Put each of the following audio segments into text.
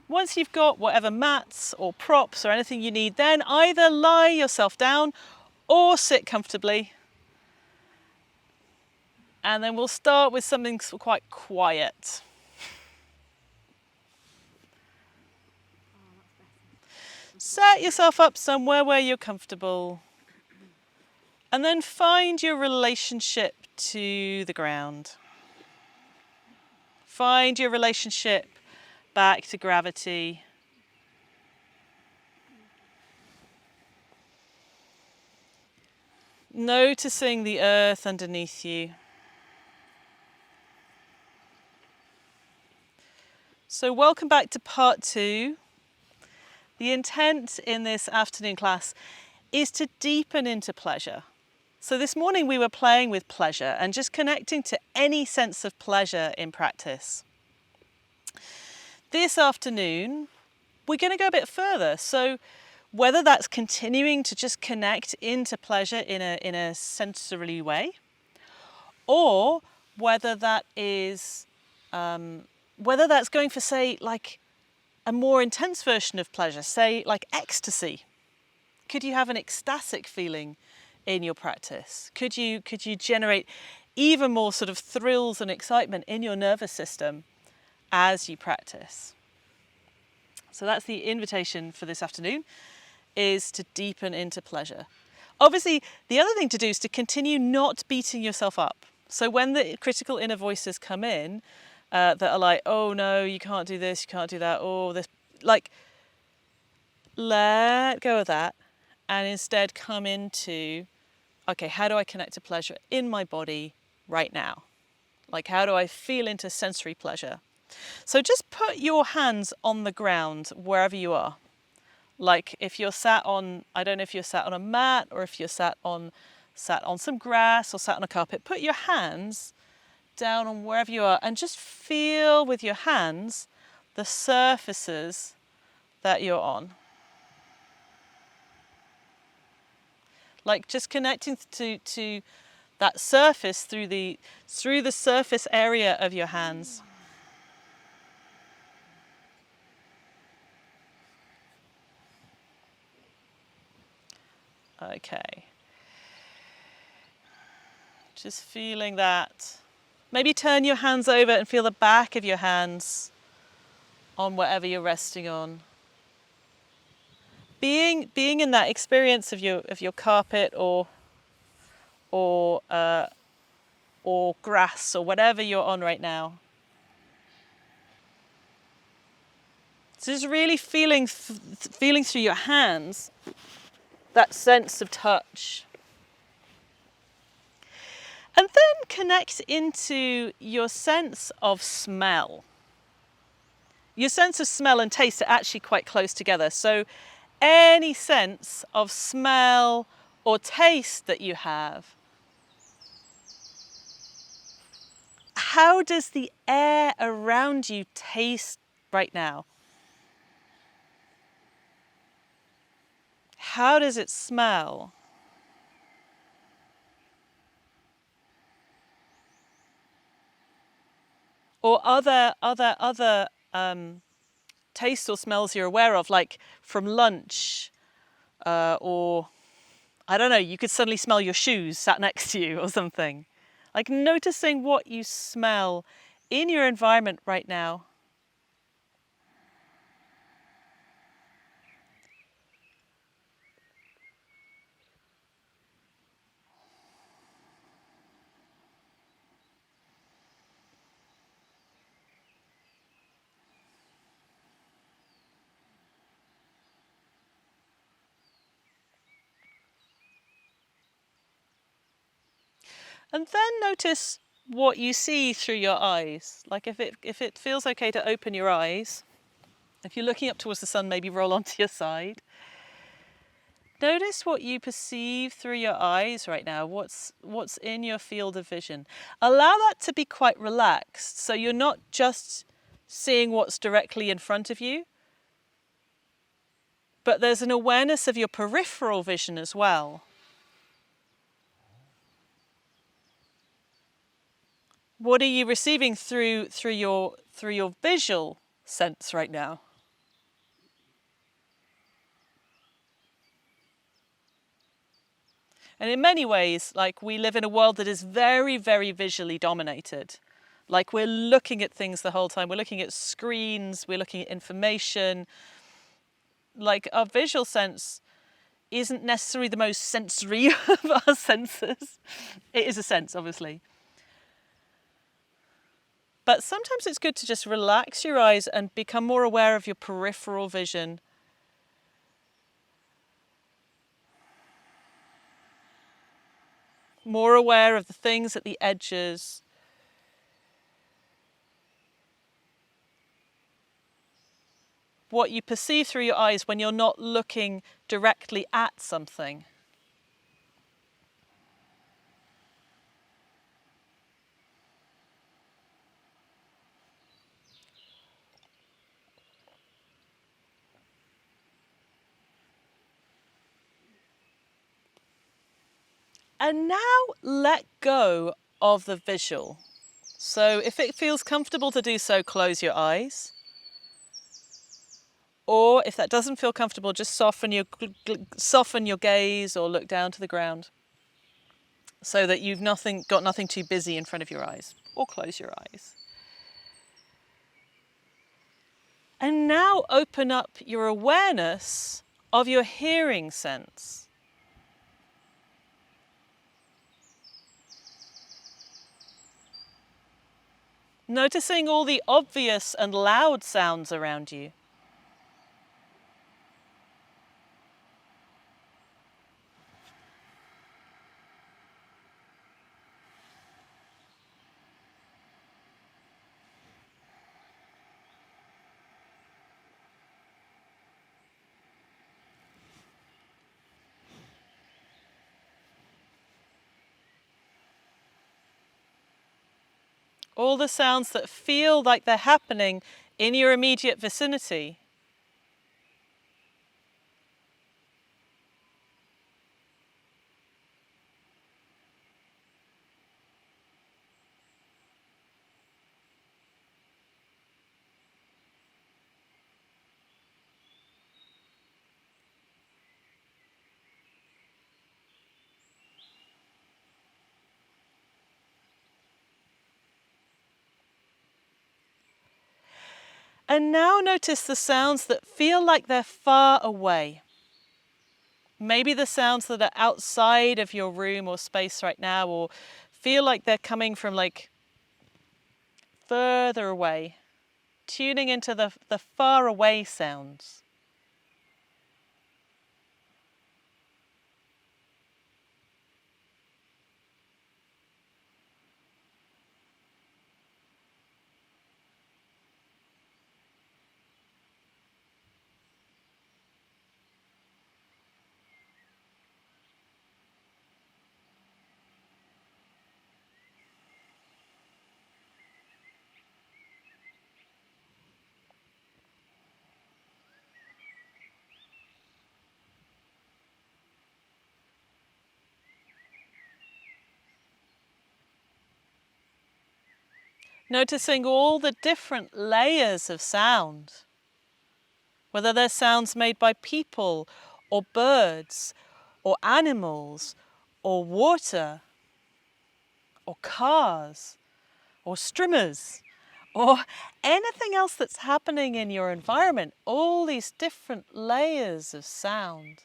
Once you've got whatever mats or props or anything you need, then either lie yourself down or sit comfortably. And then we'll start with something quite quiet. Set yourself up somewhere where you're comfortable. And then find your relationship to the ground. Find your relationship back to gravity. Noticing the earth underneath you. So welcome back to part 2. The intent in this afternoon class is to deepen into pleasure. So this morning we were playing with pleasure and just connecting to any sense of pleasure in practice. This afternoon, we're going to go a bit further. So whether that's continuing to just connect into pleasure in a sensory way, or whether that is whether that's going for, say, like a more intense version of pleasure, say like ecstasy. Could you have an ecstatic feeling in your practice? Could you generate even more sort of thrills and excitement in your nervous system as you practice? So that's the invitation for this afternoon, is to deepen into pleasure. Obviously, the other thing to do is to continue not beating yourself up. So when the critical inner voices come in, that are like, oh no, you can't do this, you can't do that, oh this, like, let go of that and instead come into, okay, how do I connect to pleasure in my body right now? Like, how do I feel into sensory pleasure? So just put your hands on the ground wherever you are. Like if you're sat on, I don't know if you're sat on a mat or if you're sat on some grass or sat on a carpet, put your hands down on wherever you are and just feel with your hands the surfaces that you're on. Like just connecting to that surface through the surface area of your hands. Okay. Just feeling that. Maybe turn your hands over and feel the back of your hands on whatever you're resting on. Being in that experience of your carpet or grass or whatever you're on right now. So just really feeling through your hands that sense of touch. And then connect into your sense of smell. Your sense of smell and taste are actually quite close together. So any sense of smell or taste that you have. How does the air around you taste right now? How does it smell? Or other tastes or smells you're aware of, like from lunch, or I don't know, you could suddenly smell your shoes sat next to you or something. Like noticing what you smell in your environment right now. And then notice what you see through your eyes. Like if it feels okay to open your eyes, if you're looking up towards the sun, maybe roll onto your side. Notice what you perceive through your eyes right now, what's in your field of vision. Allow that to be quite relaxed, so you're not just seeing what's directly in front of you, but there's an awareness of your peripheral vision as well. What are you receiving through your visual sense right now? And in many ways, like, we live in a world that is very, very visually dominated. Like, we're looking at things the whole time. We're looking at screens, we're looking at information. Like, our visual sense isn't necessarily the most sensory of our senses. It is a sense, obviously. But sometimes it's good to just relax your eyes and become more aware of your peripheral vision. More aware of the things at the edges. What you perceive through your eyes when you're not looking directly at something. And now let go of the visual. So if it feels comfortable to do so, close your eyes. Or if that doesn't feel comfortable, just soften your gaze or look down to the ground so that you've got nothing too busy in front of your eyes. Or close your eyes. And now open up your awareness of your hearing sense. Noticing all the obvious and loud sounds around you. All the sounds that feel like they're happening in your immediate vicinity. And now notice the sounds that feel like they're far away. Maybe the sounds that are outside of your room or space right now, or feel like they're coming from like further away. Tuning into the far away sounds. Noticing all the different layers of sound. Whether they're sounds made by people or birds or animals or water or cars or streamers or anything else that's happening in your environment. All these different layers of sound.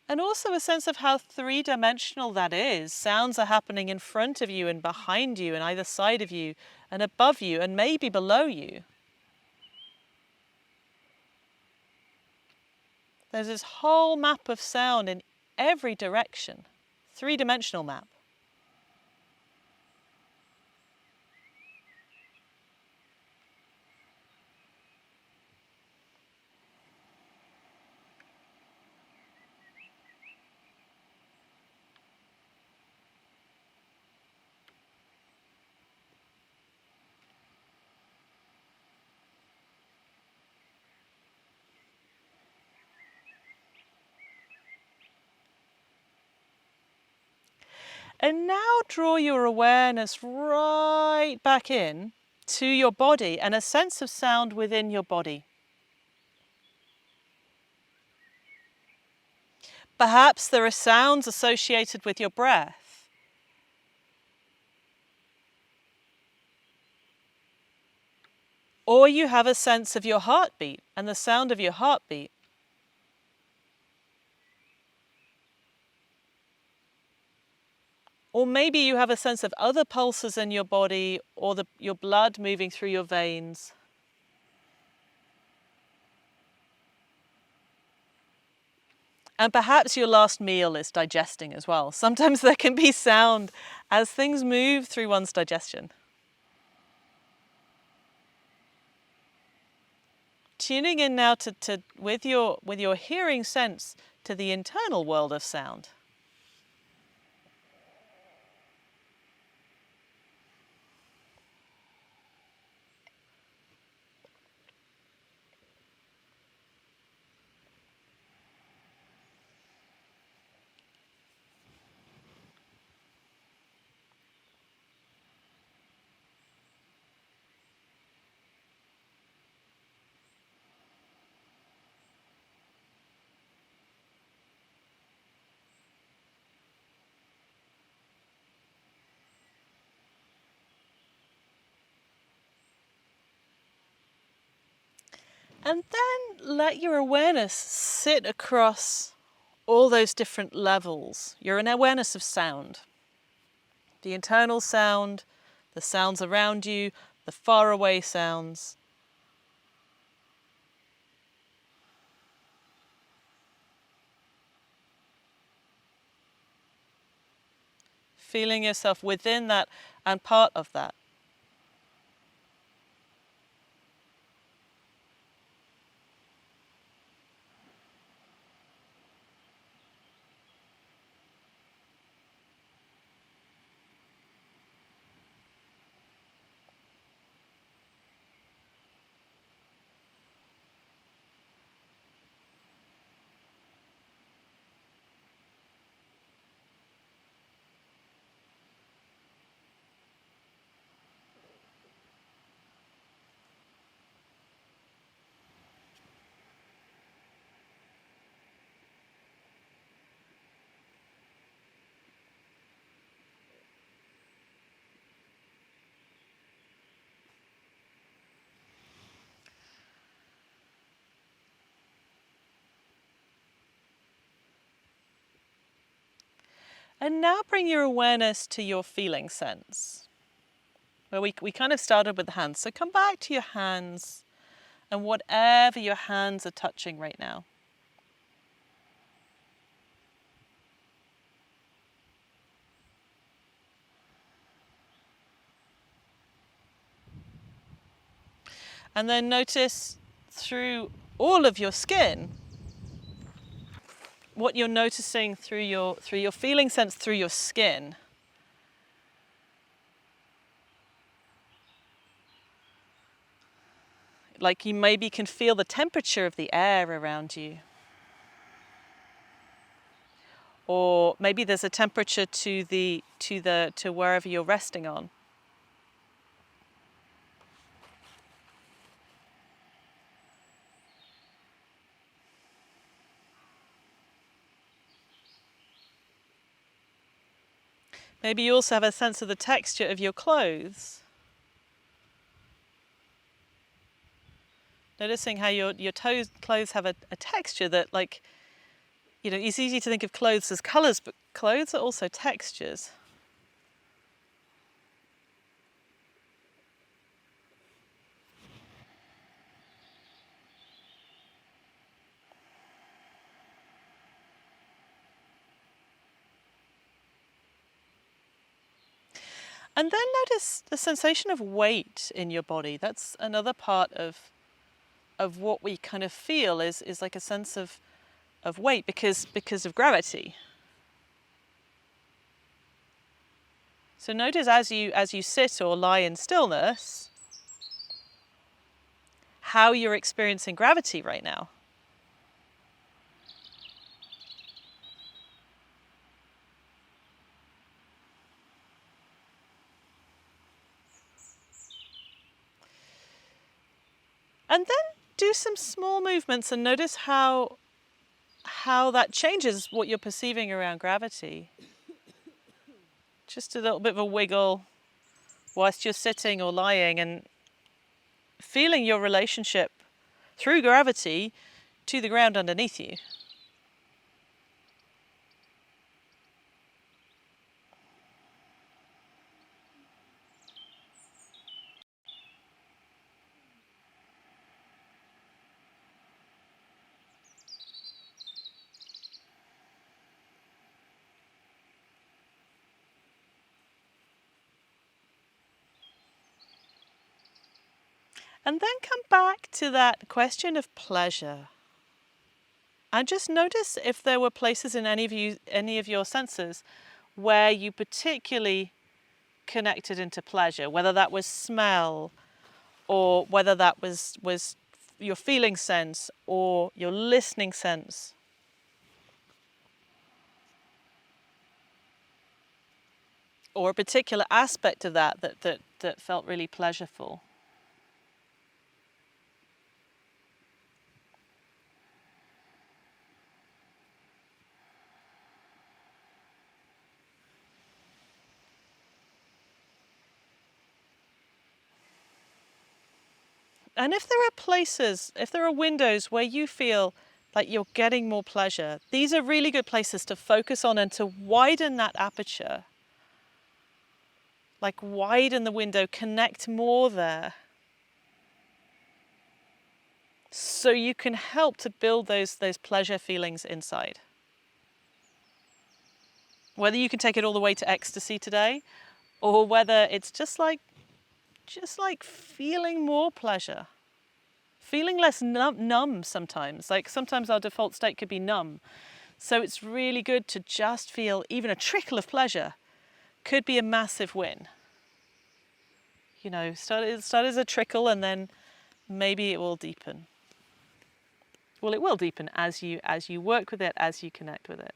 And also a sense of how three-dimensional that is. Sounds are happening in front of you and behind you and either side of you and above you and maybe below you. There's this whole map of sound in every direction. Three-dimensional map. And now draw your awareness right back in to your body and a sense of sound within your body. Perhaps there are sounds associated with your breath. Or you have a sense of your heartbeat and the sound of your heartbeat. Or maybe you have a sense of other pulses in your body or your blood moving through your veins. And perhaps your last meal is digesting as well. Sometimes there can be sound as things move through one's digestion. Tuning in now with your hearing sense to the internal world of sound. And then let your awareness sit across all those different levels. You're an awareness of sound. The internal sound, the sounds around you, the faraway sounds. Feeling yourself within that and part of that. And now bring your awareness to your feeling sense. Well, we kind of started with the hands, so come back to your hands and whatever your hands are touching right now. And then notice through all of your skin what you're noticing through your feeling sense through your skin. Like you maybe can feel the temperature of the air around you. Or maybe there's a temperature to wherever you're resting on. Maybe you also have a sense of the texture of your clothes. Noticing how your clothes have a texture that, like, you know, it's easy to think of clothes as colours, but clothes are also textures. And then notice the sensation of weight in your body. That's another part of what we kind of feel is like a sense of weight because of gravity. So notice as you sit or lie in stillness, how you're experiencing gravity right now. And then do some small movements and notice how that changes what you're perceiving around gravity. Just a little bit of a wiggle whilst you're sitting or lying and feeling your relationship through gravity to the ground underneath you. And then come back to that question of pleasure. And just notice if there were places in any of your senses where you particularly connected into pleasure, whether that was smell or whether that was your feeling sense or your listening sense. Or a particular aspect of that felt really pleasureful. And if there are windows where you feel like you're getting more pleasure, these are really good places to focus on and to widen that aperture. Like widen the window, connect more there. So you can help to build those pleasure feelings inside. Whether you can take it all the way to ecstasy today, or whether it's just like feeling more pleasure. Feeling less numb sometimes. Like sometimes our default state could be numb. So it's really good to just feel even a trickle of pleasure could be a massive win. You know, start as a trickle and then maybe it will deepen. Well, it will deepen as you work with it, as you connect with it.